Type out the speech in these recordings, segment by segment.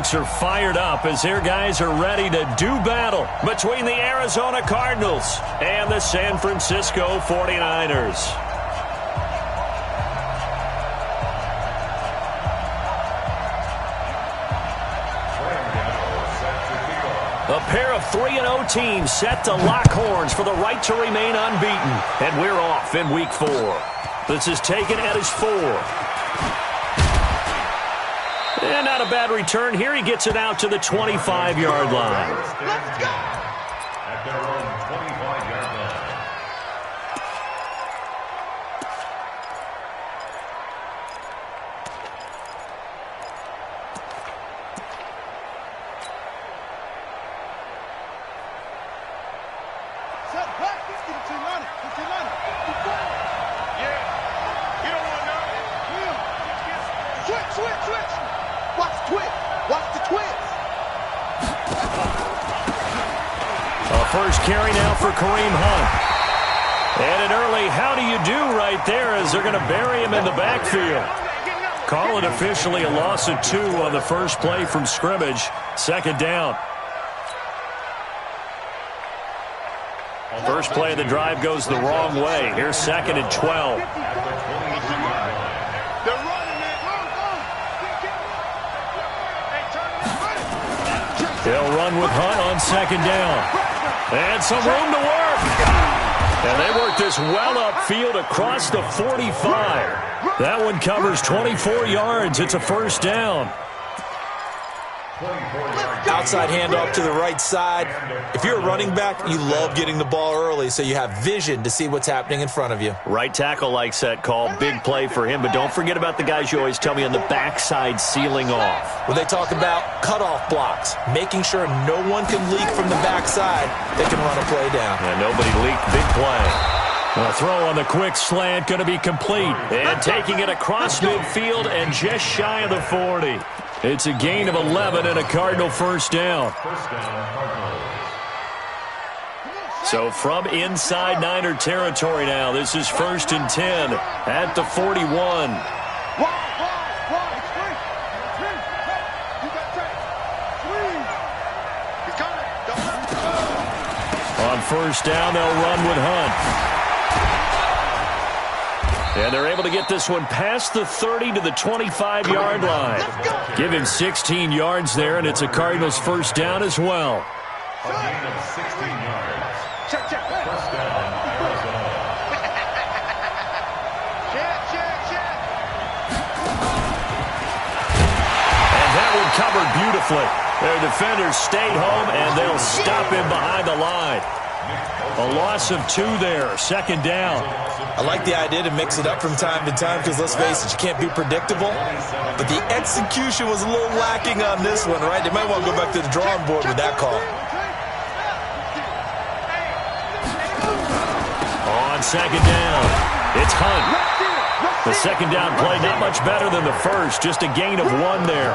folks are fired up as their guys are ready to do battle between the Arizona Cardinals and the San Francisco 49ers. A pair of 3-0 teams set to lock horns for the right to remain unbeaten. And we're off in Week 4. This is taken at his 4. And not a bad return here. He gets it out to the 25-yard line. Let's go! At their own 25-yard line. First carry now for Kareem Hunt. And an early how do you do right there as they're going to bury him in the backfield. Call it officially a loss of 2 on the first play from scrimmage. Second down. First play of the drive goes the wrong way. Here's 2nd and 12. They'll run with Hunt on 2nd down. And some room to work. And they work this well upfield across the 45. That one covers 24 yards. It's a first down. Outside handoff to the right side. If you're a running back, you love getting the ball early so you have vision to see what's happening in front of you. Right tackle likes that call. Big play for him. But don't forget about the guys you always tell me on the backside sealing off. When they talk about cutoff blocks, making sure no one can leak from the backside, they can run a play down. And nobody leaked. Big play. A throw on the quick slant going to be complete. And taking it across midfield and just shy of the 40. It's a gain of 11 and a Cardinal first down. So from inside Niner territory now, this is 1st and 10 at the 41. On first down, they'll run with Hunt. And they're able to get this one past the 30 to the 25-yard line. Give him 16 yards there, and it's a Cardinals first down as well. A gain of 16 yards. First down, Arizona. And that one covered beautifully. Their defenders stayed home, and they'll stop him behind the line. A loss of 2 there, 2nd down. I like the idea to mix it up from time to time because, let's face it, you can't be predictable. But the execution was a little lacking on this one, right? They might want to go back to the drawing board with that call. On 2nd down, it's Hunt. The 2nd down play not much better than the first, just a gain of 1 there.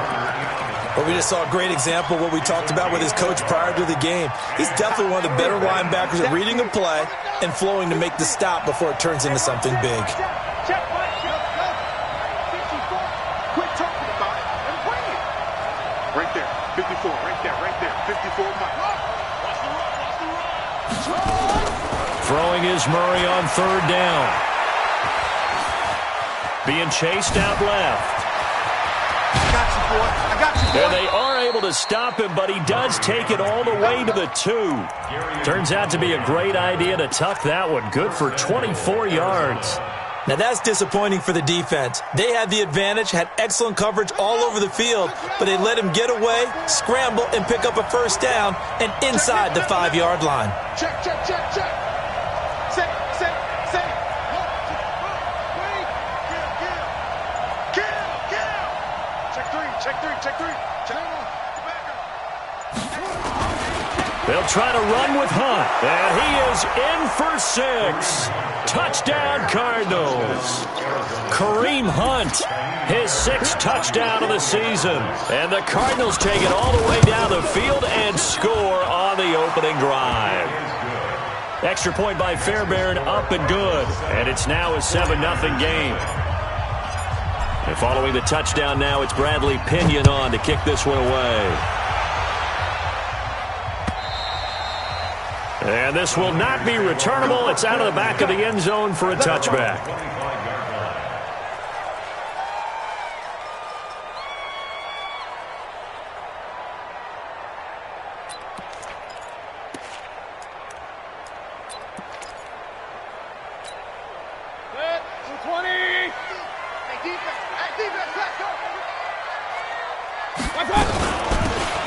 But we just saw a great example of what we talked about with his coach prior to the game. He's definitely one of the better linebackers at reading a play and flowing to make the stop before it turns into something big. Quit talking about it and bring it. Right there, 54, right there, 54. Throwing is Murray on 3rd down. Being chased out left. I got you, boy. I got you, boy. And they are able to stop him, but he does take it all the way to the 2. Turns out to be a great idea to tuck that one. Good for 24 yards. Now that's disappointing for the defense. They had the advantage, had excellent coverage all over the field, but they let him get away, scramble, and pick up a first down and inside the 5-yard line. Check. Set. Check three. They'll try to run with Hunt, and he is in for 6. Touchdown, Cardinals. Kareem Hunt, his 6th touchdown of the season. And the Cardinals take it all the way down the field and score on the opening drive. Extra point by Fairbairn, up and good. And it's now a 7-0 game. And following the touchdown now, it's Bradley Pinion on to kick this one away. And this will not be returnable. It's out of the back of the end zone for a touchback.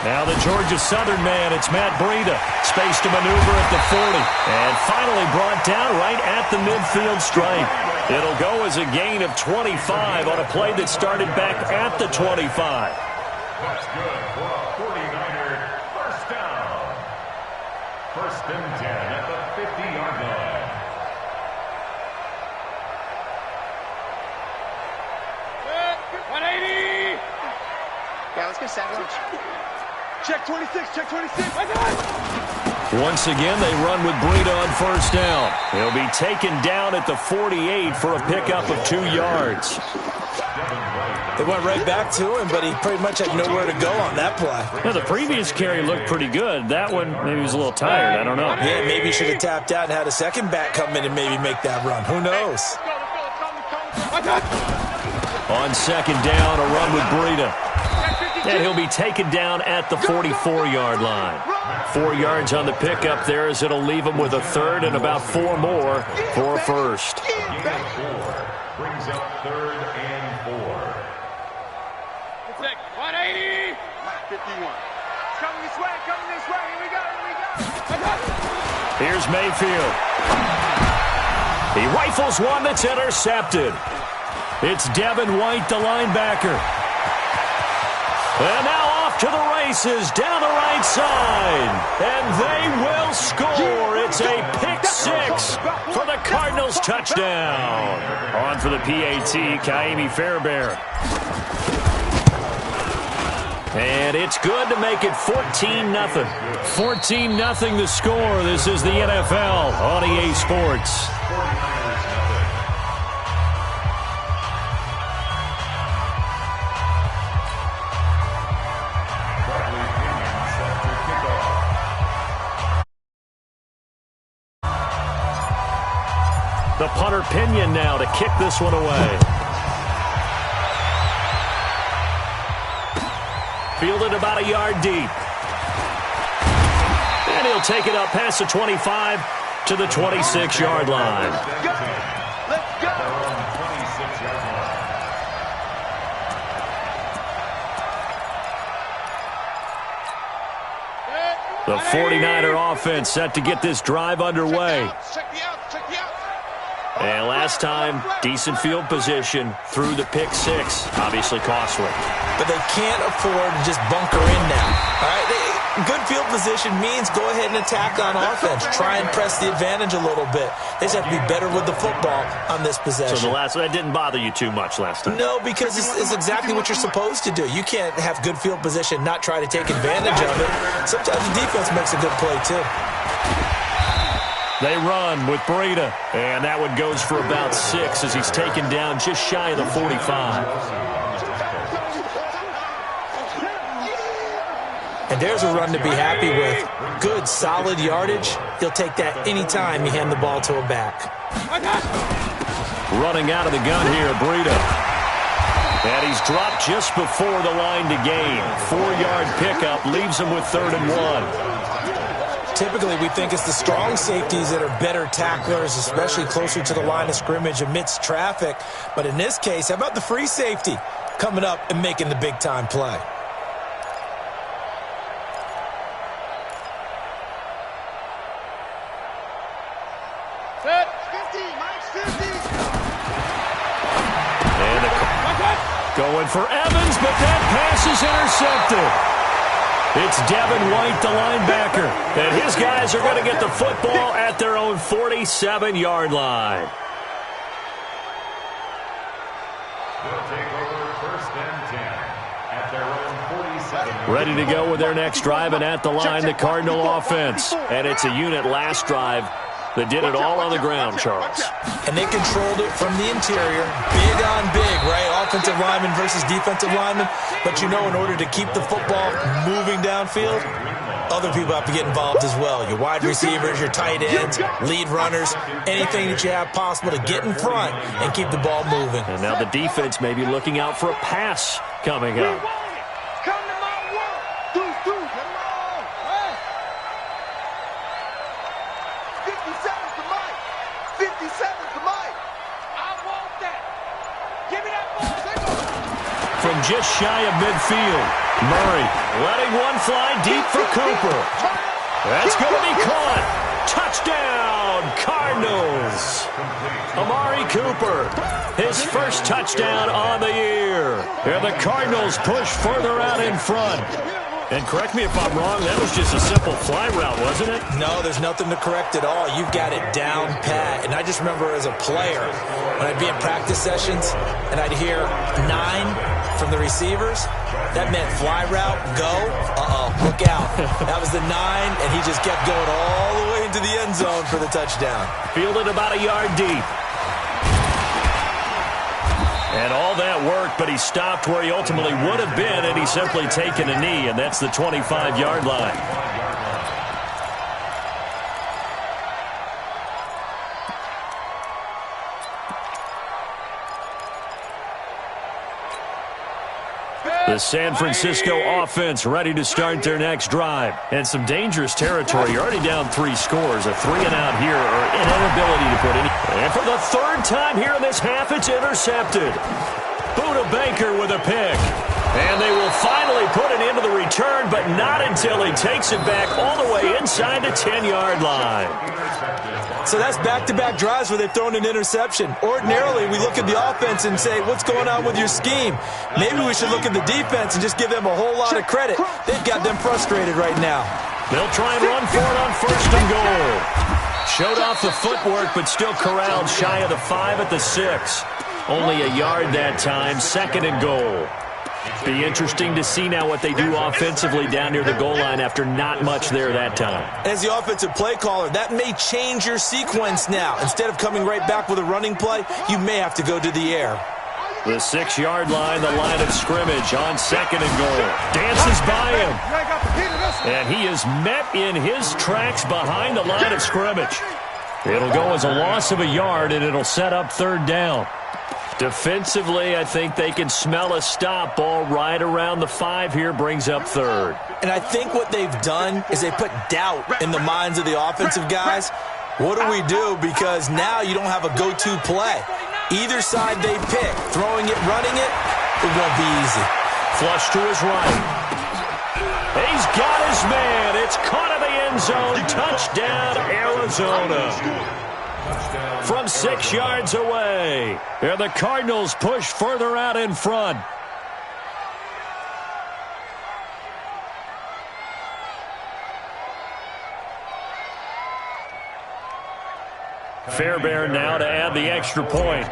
Now the Georgia Southern man, it's Matt Breida. Space to maneuver at the 40. And finally brought down right at the midfield stripe. It'll go as a gain of 25 on a play that started back at the 25. That's good for a 49er first down. First and 10 at the 50-yard line. Yeah, let's get sandwich. Check 26, check 26. Once again, they run with Breida on first down. He'll be taken down at the 48 for a pickup of 2 yards. They went right back to him, but he pretty much had nowhere to go on that play. Yeah, the previous carry looked pretty good. That one, maybe he was a little tired. I don't know. Yeah, maybe he should have tapped out and had a second back come in and maybe make that run. Who knows? On second down, a run with Breida. And he'll be taken down at the 44-yard line. 4 yards on the pickup there as it'll leave him with a third and about 4 more for a first. Brings up 3rd and 4. 180. 51. Coming this way, here we go. Here's Mayfield. He rifles one that's intercepted. It's Devin White, the linebacker. And now off to the races down the right side. And they will score. It's a pick 6 for the Cardinals touchdown. On for the PAT, Kaimi Fairbairn. And it's good to make it 14-0. 14-0 the score. This is the NFL on EA Sports. The punter Pinion now to kick this one away. Fielded about a yard deep. And he'll take it up past the 25 to the 26-yard line. Let's go. The 49er offense set to get this drive underway. Check the outs, check the outs. And last time, decent field position through the pick 6. Obviously costly. But they can't afford to just bunker in now. All right, good field position means go ahead and attack on offense. Try and press the advantage a little bit. They just have to be better with the football on this possession. So that didn't bother you too much last time? No, because it's exactly what you're supposed to do. You can't have good field position, not try to take advantage of it. Sometimes the defense makes a good play, too. They run with Breida, and that one goes for about 6 as he's taken down just shy of the 45. And there's a run to be happy with. Good, solid yardage. He'll take that anytime you hand the ball to a back. Running out of the gun here, Breida. And he's dropped just before the line to gain. 4-yard pickup leaves him with 3rd and 1. Typically, we think it's the strong safeties that are better tacklers, especially closer to the line of scrimmage amidst traffic. But in this case, how about the free safety coming up and making the big-time play? Set. 50, Mike's 50. And going for Evans, but that pass is intercepted. It's Devin White, the linebacker, and his guys are going to get the football at their own 47-yard line. They'll take over 1st and 10 at their own 47. Ready to go with their next drive, and at the line, the Cardinal offense. And it's a unit last drive that did it all on the ground, Charles. And they controlled it from the interior. Big on big, right? offensive lineman versus defensive lineman, but you know in order to keep the football moving downfield, other people have to get involved as well. Your wide receivers, your tight ends, lead runners, anything that you have possible to get in front and keep the ball moving. And now the defense may be looking out for a pass coming up. Come to my work. Come on. Hey. 57's the mic. 57's the mic. I want that. Give me that ball. From just shy of midfield, Murray letting one fly deep for Cooper. That's going to be caught. Touchdown, Cardinals. Amari Cooper, his first touchdown on the year. And the Cardinals push further out in front. And correct me if I'm wrong, that was just a simple fly route, wasn't it? No, there's nothing to correct at all. You've got it down pat. And I just remember as a player, when I'd be in practice sessions and I'd hear 9 from the receivers, that meant fly route, go, look out. That was the 9, and he just kept going all the way into the end zone for the touchdown. Fielded about a yard deep. And all that worked, but he stopped where he ultimately would have been, and he's simply taken a knee, and that's the 25-yard line. The San Francisco offense ready to start their next drive. And some dangerous territory. You're already down 3 scores. A 3-and-out here, or an inability to put any. And for the 3rd time here in this half, it's intercepted. Buda Baker with a pick. And they will finally put it into the return, but not until he takes it back all the way inside the 10-yard line. So that's back-to-back drives where they've thrown an interception. Ordinarily, we look at the offense and say, what's going on with your scheme? Maybe we should look at the defense and just give them a whole lot of credit. They've got them frustrated right now. They'll try and run for it on 1st and goal. Showed off the footwork, but still corralled shy of the 5 at the 6. Only a yard that time, 2nd and goal. Be interesting to see now what they do offensively down near the goal line after not much there that time. As the offensive play caller, that may change your sequence now. Instead of coming right back with a running play, you may have to go to the air. The 6-yard line, the line of scrimmage on 2nd and goal. Dances by him. And he is met in his tracks behind the line of scrimmage. It'll go as a loss of a yard, and it'll set up 3rd down. Defensively, I think they can smell a stop. Ball right around the 5 here, brings up 3rd. And I think what they've done is they put doubt in the minds of the offensive guys. What do we do? Because now you don't have a go-to play. Either side they pick, throwing it, running it, it won't be easy. Flush to his right. He's got his man. It's caught in the end zone. Touchdown, Arizona. From 6 yards away. And the Cardinals push further out in front. Fairbairn now to add the extra point.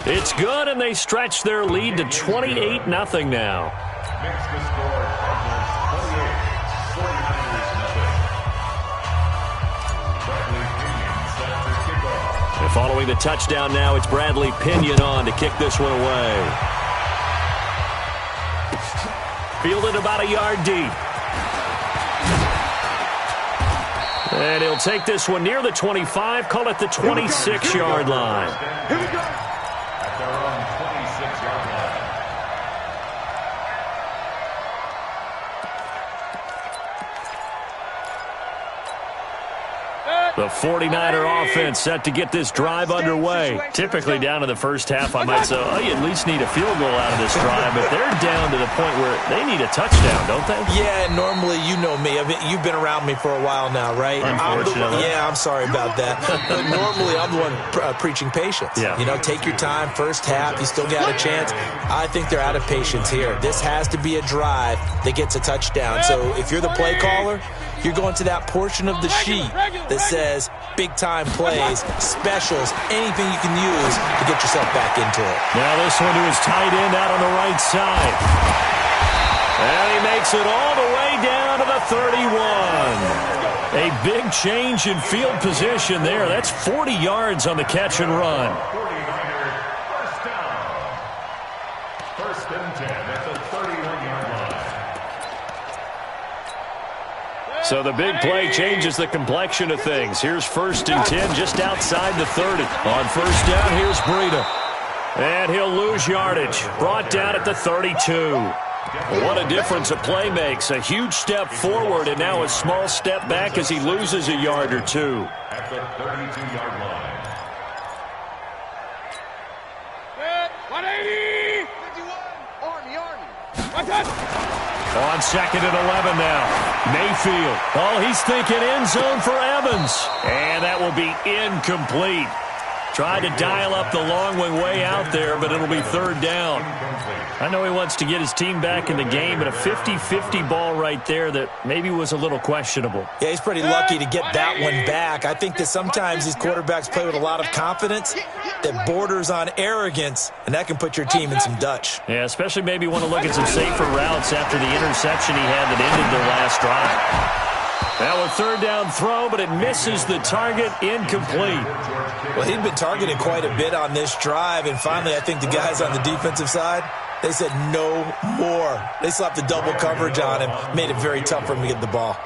It's good, and they stretch their lead to 28-0 now. Makes the score Cardinals 28, 49ers nothing. Bradley Pinion set to kick off. And following the touchdown now, it's Bradley Pinion on to kick this one away. Fielded about a yard deep. And he'll take this one near the 25, call it the 26-yard line. Here we go. At their own 26-yard line. The 49er offense set to get this drive underway. Typically down in the first half, I might say, oh, you at least need a field goal out of this drive, but they're down to the point where they need a touchdown, don't they? Yeah, normally, you know me. I mean, you've been around me for a while now, right? Unfortunately. I'm sorry about that. But normally, I'm the one preaching patience. Yeah. You know, take your time, first half, you still got a chance. I think they're out of patience here. This has to be a drive that gets a touchdown. So if you're the play caller, you're going to that portion of the sheet that says big-time plays, specials, anything you can use to get yourself back into it. Now this one to his tight end out on the right side. And he makes it all the way down to the 31. A big change in field position there. That's 40 yards on the catch and run. 49er, first down. First and 10 at the 31-yard line. So the big play changes the complexion of things. Here's first and 10 just outside the 30. On first down, here's Breida. And he'll lose yardage. Brought down at the 32. What a difference a play makes. A huge step forward and now a small step back as he loses a yard or two. At the 32-yard line. 180! 51! Army! On second and 11 now. Mayfield. Oh, he's thinking end zone for Evans. And that will be incomplete. Tried to dial up the long way out there, but it'll be third down. I know he wants to get his team back in the game, but a 50-50 ball right there that maybe was a little questionable. Yeah, he's pretty lucky to get that one back. I think that sometimes these quarterbacks play with a lot of confidence that borders on arrogance, and that can put your team in some Dutch. Yeah, especially maybe want to look at some safer routes after the interception he had that ended their last drive. Now a third down throw, but it misses the target, incomplete. Well, he'd been targeted quite a bit on this drive, and finally I think the guys on the defensive side, they said no more. They slapped the double coverage on him, made it very tough for him to get the ball.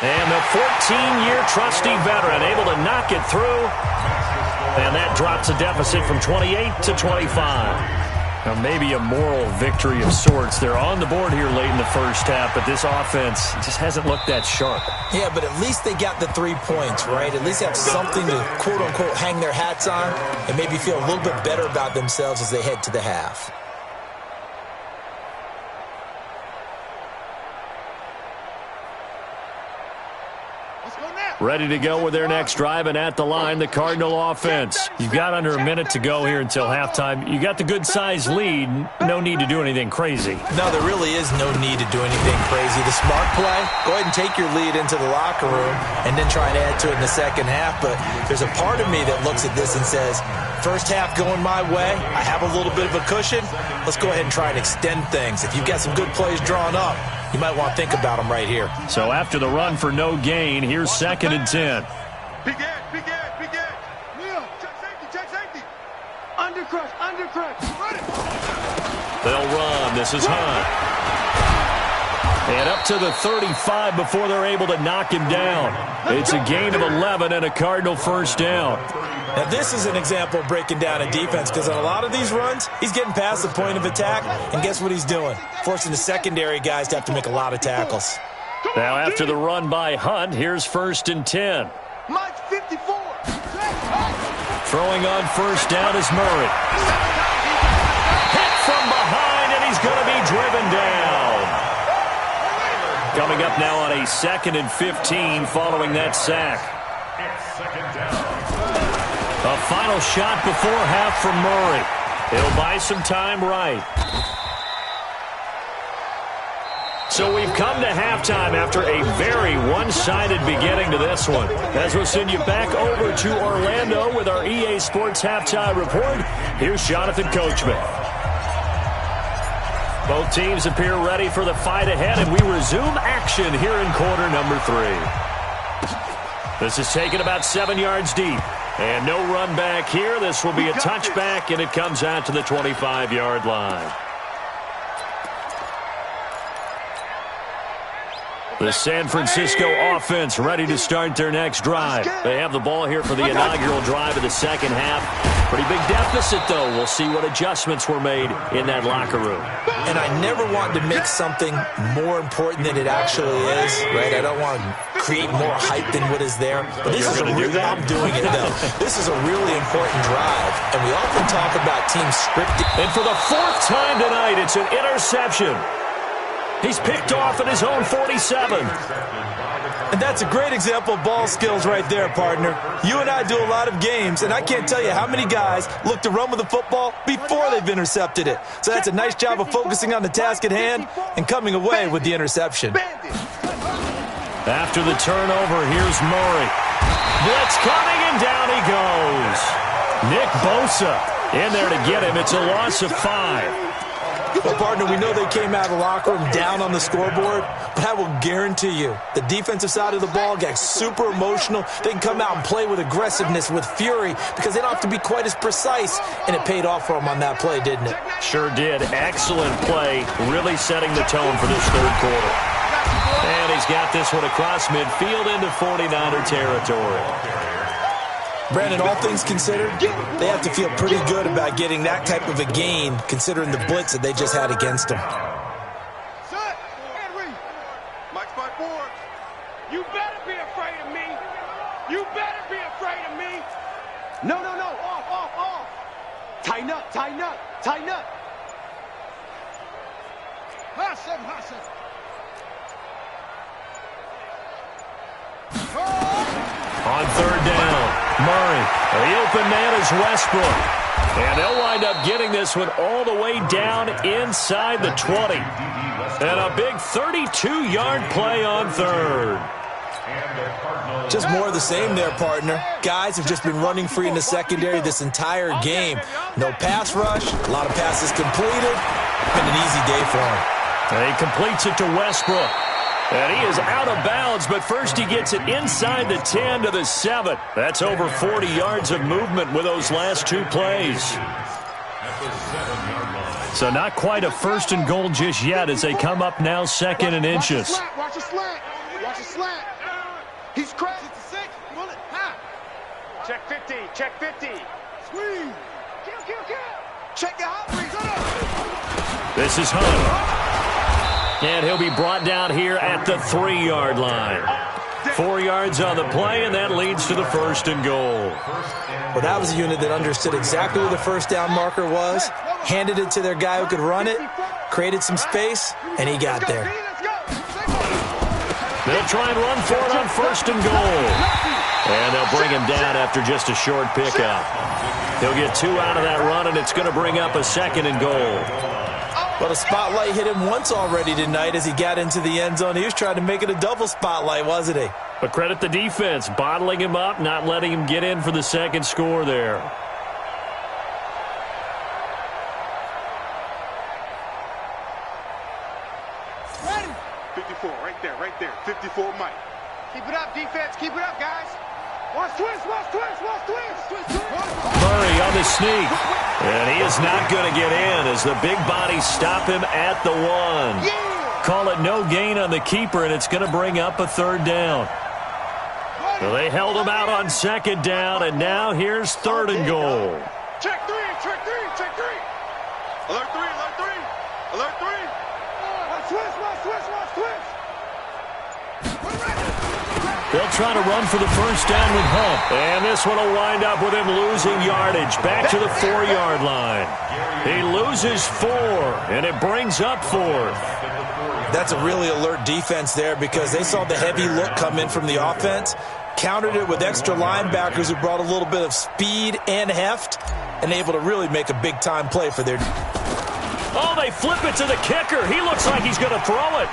And the 14-year trusty veteran able to knock it through, and that drops a deficit from 28 to 25. Now, maybe a moral victory of sorts. They're on the board here late in the first half, but this offense just hasn't looked that sharp. Yeah, but at least they got the 3 points, right? At least they have something to, quote-unquote, hang their hats on and maybe feel a little bit better about themselves as they head to the half. Ready to go with their next drive, and at the line, the Cardinal offense. You've got under a minute to go here until halftime. You got the good-sized lead. No need to do anything crazy. No, there really is no need to do anything crazy. The smart play, go ahead and take your lead into the locker room and then try and add to it in the second half. But there's a part of me that looks at this and says, first half going my way, I have a little bit of a cushion. Let's go ahead and try and extend things. If you've got some good plays drawn up, you might want to think about them right here. So after the run for no gain, here's second and 10. Big end. Leo, check safety. Undercrush. Run it. They'll run. This is Hunt. And up to the 35 before they're able to knock him down. It's a gain of 11 and a Cardinal first down. Now, this is an example of breaking down a defense because on a lot of these runs, he's getting past the point of attack, and guess what he's doing? Forcing the secondary guys to have to make a lot of tackles. Now, after the run by Hunt, here's first and 10. Mike 54. Throwing on first down is Murray. Hit from behind, and he's going to be driven down. Coming up now on a second and 15 following that sack. It's second down. A final shot before half from Murray. He'll buy some time right. So we've come to halftime after a very one-sided beginning to this one. As we'll send you back over to Orlando with our EA Sports Halftime Report, here's Jonathan Coachman. Both teams appear ready for the fight ahead, and we resume action here in quarter number 3. This is taken about 7 yards deep. And no run back here. This will be a touchback, and it comes out to the 25-yard line. The San Francisco offense ready to start their next drive. They have the ball here for the inaugural drive of the second half. Pretty big deficit, though. We'll see what adjustments were made in that locker room. And I never want to make something more important than it actually is, right? I don't want to create more hype than what is there. But this is a real, I'm doing it, though. This is a really important drive. And we often talk about teams scripting. And for the 4th time tonight, it's an interception. He's picked off at his own 47. And that's a great example of ball skills right there, partner. You and I do a lot of games, and I can't tell you how many guys look to run with the football before they've intercepted it. So that's a nice job of focusing on the task at hand and coming away with the interception. After the turnover, here's Murray. Blitz coming, and down he goes. Nick Bosa in there to get him. It's a loss of 5. Well, partner, we know they came out of the locker room down on the scoreboard, but I will guarantee you the defensive side of the ball gets super emotional. They can come out and play with aggressiveness, with fury, because they don't have to be quite as precise, and it paid off for them on that play, didn't it? Sure did. Excellent play, really setting the tone for this third quarter. And he's got this one across midfield into 49er territory. Brandon, all things considered, they have to feel pretty good about getting that type of a gain, considering the blitz that they just had against them. Mike's by 4. You better be afraid of me. You better be afraid of me. No. Off. Tighten up. Hustle. On third down, Murray. The open man is Westbrook. And they'll wind up getting this one all the way down inside the 20. And a big 32-yard play on third. Just more of the same there, partner. Guys have just been running free in the secondary this entire game. No pass rush, a lot of passes completed. Been an easy day for him. And he completes it to Westbrook. And he is out of bounds, but first he gets it inside the 10 to the 7. That's over 40 yards of movement with those last 2 plays. So not quite a first and goal just yet as they come up now second and inches. Watch a slant. He's cracked. Check 50. Squeeze. Kill. Check your hot read. This is Hunt. And he'll be brought down here at the 3-yard line. 4 yards on the play, and that leads to the first and goal. Well, that was a unit that understood exactly where the first down marker was, handed it to their guy who could run it, created some space, and he got there. They'll try and run for it on first and goal. And they'll bring him down after just a short pickup. He'll get 2 out of that run, and it's going to bring up a second and goal. Well, the spotlight hit him once already tonight as he got into the end zone. He was trying to make it a double spotlight, wasn't he? But credit the defense, bottling him up, not letting him get in for the second score there. Ready. 54, right there. 54, Mike. Keep it up, defense. Keep it up, guys. Watch twist. Murray on the sneak. And he is not going to get in as the big bodies stop him at the 1. Yeah. Call it no gain on the keeper, and it's going to bring up a third down. So they held him out on second down, and now here's third and goal. Check three. Alert 3. Watch twist. They'll try to run for the first down with Hunt. And this one will wind up with him losing yardage back to the 4-yard line. He loses 4, and it brings up 4th. That's a really alert defense there because they saw the heavy look come in from the offense, countered it with extra linebackers who brought a little bit of speed and heft, and able to really make a big-time play for their... Oh, they flip it to the kicker. He looks like he's going to throw it.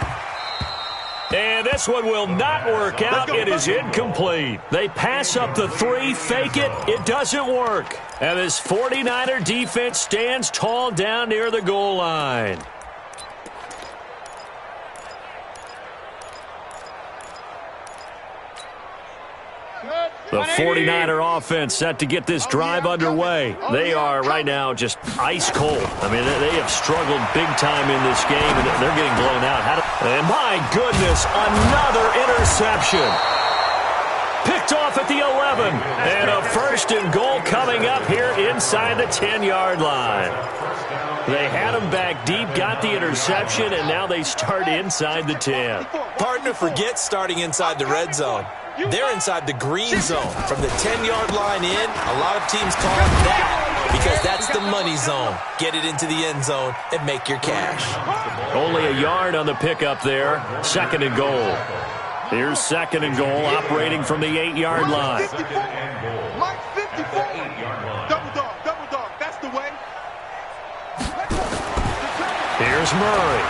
And this one will not work out. It is incomplete. They pass up the 3, fake it. It doesn't work. And this 49er defense stands tall down near the goal line. The 49er offense set to get this drive underway. They are right now just ice cold. I mean, they have struggled big time in this game, and they're getting blown out. And my goodness, another interception. Picked off at the 11. And a first and goal coming up here inside the 10-yard line. They had him back deep, got the interception, and now they start inside the 10. Partner, forget starting inside the red zone. They're inside the green zone. From the 10-yard line in, a lot of teams call it that because that's the money zone. Get it into the end zone and make your cash. Only a yard on the pickup there. Second and goal. Here's second and goal operating from the 8-yard line. Mike 54. Double dog. That's the way. Here's Murray.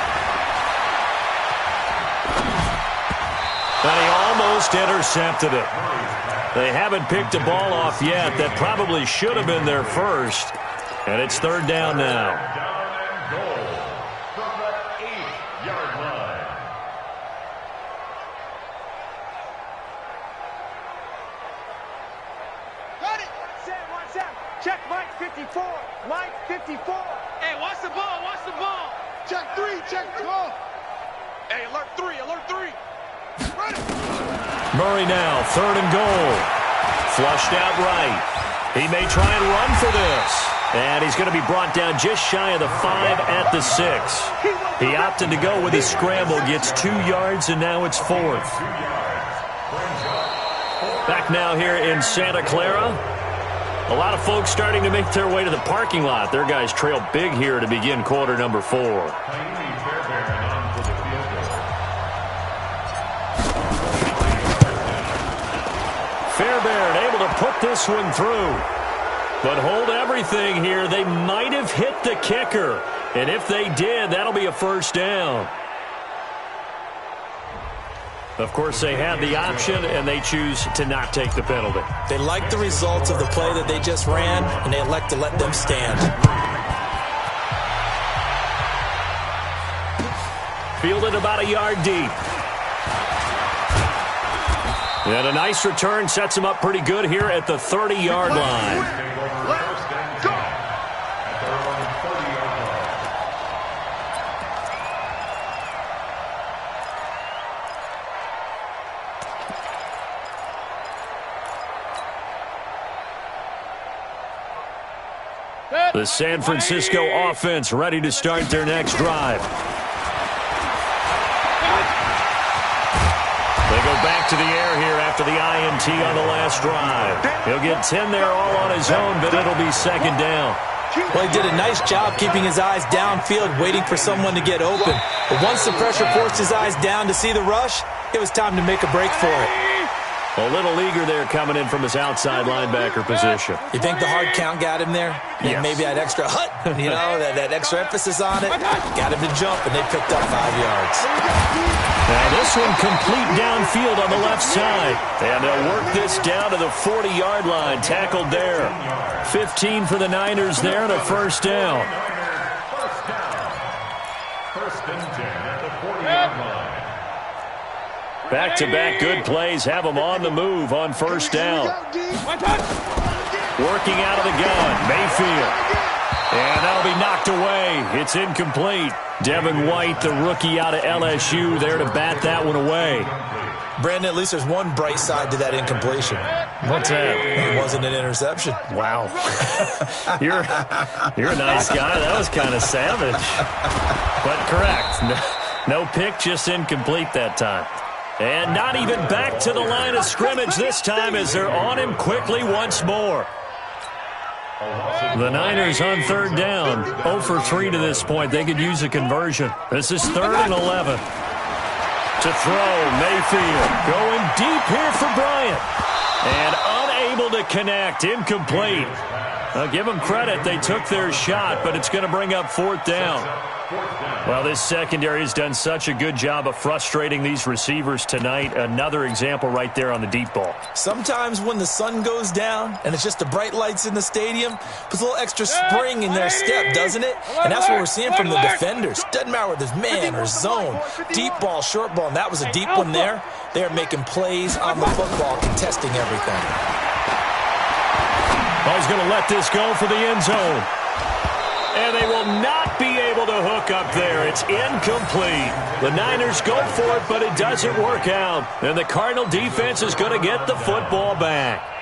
And he almost intercepted it. They haven't picked a ball off yet. That probably should have been their first. And it's third down now. Down and goal from the 8-yard line. Got it. Watch out. Check Mike 54. Mike 54. Hey, watch the ball. Watch the ball. Check 3. Check the ball. Hey, alert 3. Alert 3. Ready. Murray now, third and goal. Flushed out right. He may try and run for this. And he's going to be brought down just shy of the 5 at the 6. He opted to go with his scramble, gets 2 yards, and now it's 4th. Back now here in Santa Clara. A lot of folks starting to make their way to the parking lot. Their guys trail big here to begin quarter number 4. Fairbairn able to put this one through. But hold everything here. They might have hit the kicker. And if they did, that'll be a first down. Of course, they had the option, and they choose to not take the penalty. They like the results of the play that they just ran, and they elect to let them stand. Fielded about a yard deep. And a nice return sets him up pretty good here at the 30-yard line. The San Francisco offense ready to start their next drive. They go back to the air here after the INT on the last drive. He'll get 10 there all on his own, but it'll be second down. Well, he did a nice job keeping his eyes downfield, waiting for someone to get open. But once the pressure forced his eyes down to see the rush, it was time to make a break for it. A little eager there coming in from his outside linebacker position. You think the hard count got him there? Yes. Maybe that extra hut, that extra emphasis on it, got him to jump, and they picked up 5 yards. Now this one complete downfield on the left side. And they'll work this down to the 40-yard line, tackled there. 15 for the Niners there, and a first down. First and 10 at the 40-yard line. Back-to-back good plays have them on the move on first down. Working out of the gun, Mayfield. And that'll be knocked away. It's incomplete. Devin White, the rookie out of LSU, there to bat that one away. Brandon, at least there's one bright side to that incompletion. What's that? It wasn't an interception. Wow. You're a nice guy. That was kind of savage. But correct. No pick, just incomplete that time. And not even back to the line of scrimmage this time as they're on him quickly once more. The Niners on third down. 0 for 3 to this point. They could use a conversion. This is 3rd and 11. To throw, Mayfield going deep here for Bryant. And unable to connect. Incomplete. Give them credit. They took their shot, but it's going to bring up 4th down. Well, this secondary has done such a good job of frustrating these receivers tonight. Another example right there on the deep ball. Sometimes when the sun goes down and it's just the bright lights in the stadium, puts a little extra spring in their step, doesn't it? And that's what we're seeing from the defenders. Doesn't matter whether it's man or zone, deep ball, short ball, and that was a deep one there. They're making plays on the football, contesting everything. Well, he's going to let this go for the end zone. And they will not be able to hook up there. It's incomplete. The Niners go for it, but it doesn't work out. And the Cardinal defense is going to get the football back.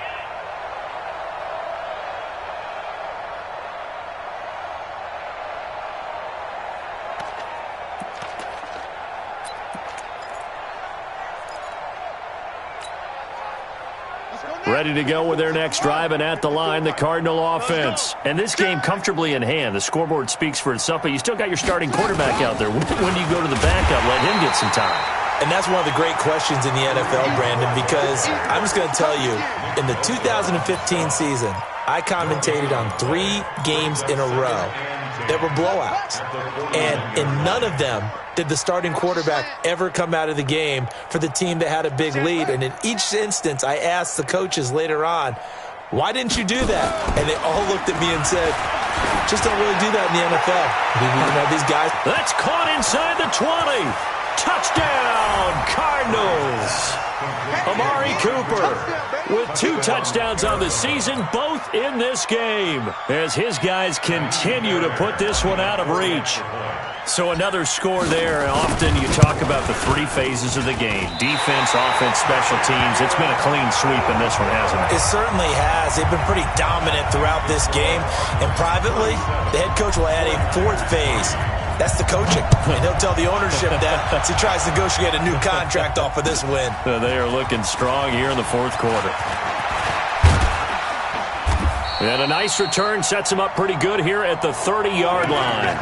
Ready to go with their next drive, and at the line, the Cardinal offense. And this game comfortably in hand. The scoreboard speaks for itself, but you still got your starting quarterback out there. When do you go to the backup, let him get some time? And that's one of the great questions in the NFL, Brandon, because I'm just going to tell you, in the 2015 season, I commentated on 3 games in a row that were blowouts. And in none of them did the starting quarterback ever come out of the game for the team that had a big lead. And in each instance, I asked the coaches later on, why didn't you do that? And they all looked at me and said, Just don't really do that in the NFL. You know, these guys. That's caught inside the 20. Touchdown, Cardinals. Amari Cooper with 2 touchdowns on the season, both in this game, as his guys continue to put this one out of reach. So another score there. Often you talk about the 3 phases of the game: defense, offense, special teams. It's been a clean sweep in this one, hasn't it? It certainly has. They've been pretty dominant throughout this game. And privately, the head coach will add a 4th phase. That's the coaching. And he'll tell the ownership that as he tries to negotiate a new contract off of this win. They are looking strong here in the 4th quarter. And a nice return sets him up pretty good here at the 30-yard line.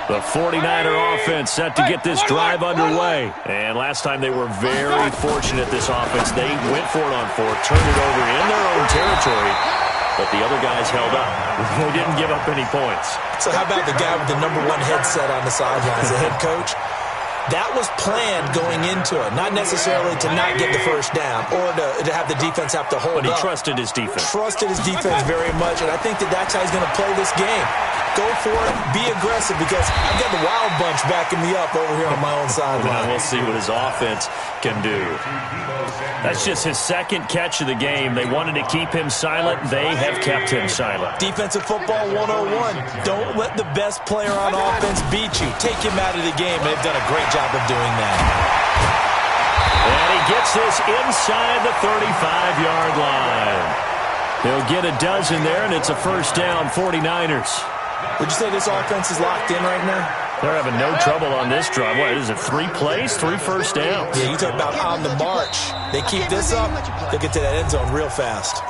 The 49er offense set to get this drive underway. And last time they were very fortunate, this offense. They went for it on 4, turned it over in their own territory, but the other guys held up. They didn't give up any points. So how about the guy with the #1 headset on the sidelines, the head coach? That was planned going into it, not necessarily to not get the first down or to have the defense have to hold up. But he trusted his defense. Trusted his defense very much, and I think that's how he's going to play this game. Go for it, be aggressive, because I've got the wild bunch backing me up over here on my own sideline. We'll see what his offense can do. That's just his 2nd catch of the game. They wanted to keep him silent. They have kept him silent. Defensive football 101. Don't let the best player on offense beat you. Take him out of the game. They've done a great job of doing that. And he gets this inside the 35-yard line. He'll get a dozen there, and it's a first down, 49ers. Would you say this offense is locked in right now? They're having no trouble on this drive. What is it, 3 plays, 3 first downs? Yeah, you talk about on the march. They keep this up, they'll get to that end zone real fast.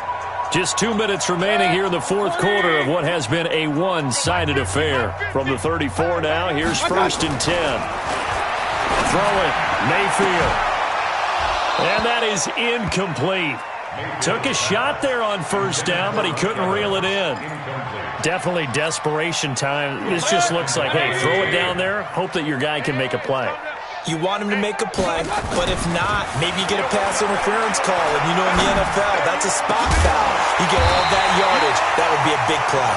Just 2 minutes remaining here in the 4th quarter of what has been a one-sided affair. From the 34 now, here's 1st and 10. Throwing, Mayfield. And that is incomplete. Took a shot there on first down, but he couldn't reel it in. Definitely desperation time. This just looks like, hey, throw it down there, hope that your guy can make a play. You want him to make a play, but if not, maybe you get a pass interference call. And you know in the NFL, that's a spot foul. You get all that yardage. That would be a big play.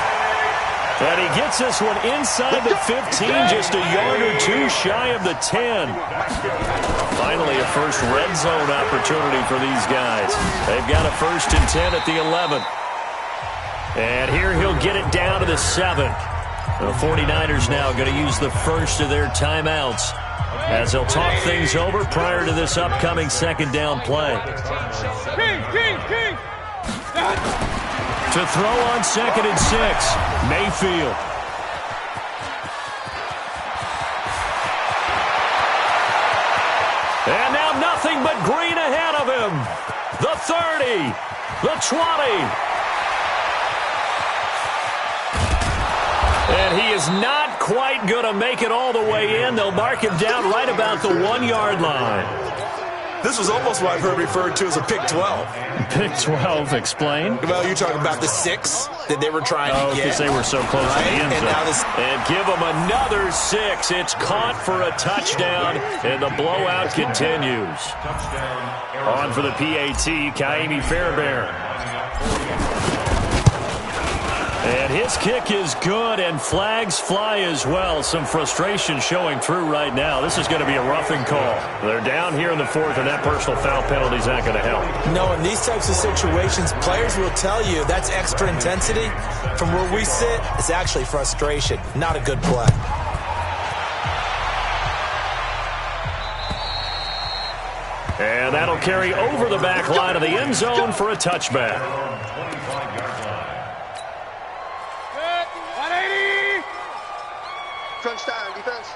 And he gets this one inside the 15, just a yard or 2 shy of the 10. Finally, a first red zone opportunity for these guys. They've got a 1st and 10 at the 11. And here he'll get it down to the 7. The 49ers now going to use the first of their timeouts as they'll talk things over prior to this upcoming 2nd down play. To throw on 2nd and 6, Mayfield. And now nothing but green ahead of him. The 30, the 20. And he is not quite going to make it all the way in. They'll mark him down right about the 1-yard line. This was almost what I've heard referred to as a pick 12. Pick 12, explain. Well, you're talking about the 6 that they were trying to get. Because they were so close to the end zone. And give them another 6. It's caught for a touchdown, and the blowout continues. On for the PAT, Kaimi Fairbairn. And his kick is good, and flags fly as well. Some frustration showing through right now. This is going to be a roughing call. They're down here in the 4th, and that personal foul penalty is not going to help. No, in these types of situations, players will tell you that's extra intensity. From where we sit, it's actually frustration. Not a good play. And that'll carry over the back line of the end zone for a touchback. Crunch time, defense.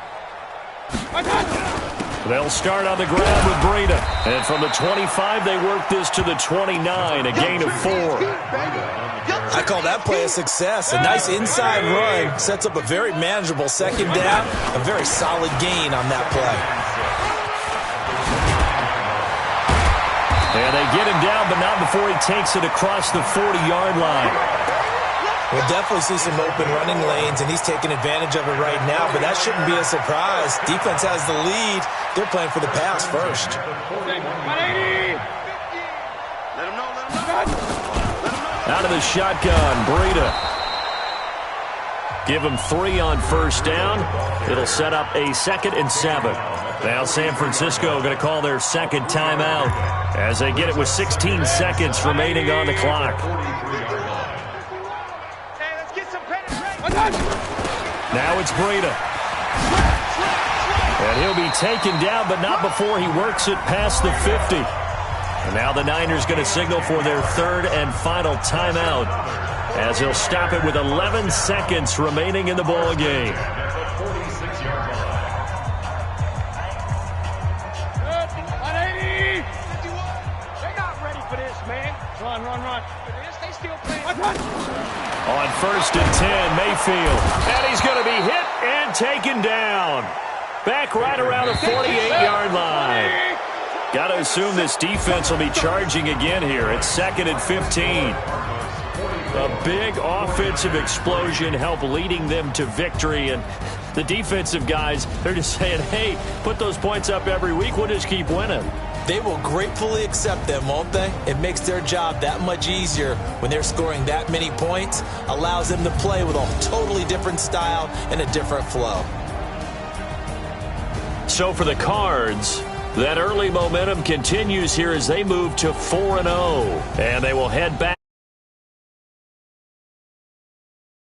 They'll start on the ground with Breida. And from the 25, they work this to the 29, a gain of 4. I call that play a success. A nice inside run sets up a very manageable 2nd down. A very solid gain on that play. And they get him down, but not before he takes it across the 40-yard line. We'll definitely see some open running lanes, and he's taking advantage of it right now, but that shouldn't be a surprise. Defense has the lead. They're playing for the pass first. Out of the shotgun, Breida. Give him 3 on first down. It'll set up a 2nd and 7. Now San Francisco going to call their second timeout as they get it with 16 seconds remaining on the clock. Hey, let's get some penetration. Now it's Breida. And he'll be taken down, but not before he works it past the 50. And now the Niners going to signal for their 3rd and final timeout as he'll stop it with 11 seconds remaining in the ball game. Run. They still playing. On 1st and 10, Mayfield. And he's going to be hit and taken down. Back right around the 48-yard line. Got to assume this defense will be charging again here. It's 2nd and 15. A big offensive explosion helped leading them to victory. And the defensive guys, they're just saying, hey, put those points up every week. We'll just keep winning. They will gratefully accept them, won't they? It makes their job that much easier when they're scoring that many points. Allows them to play with a totally different style and a different flow. So for the Cards, that early momentum continues here as they move to 4-0. And they will head back.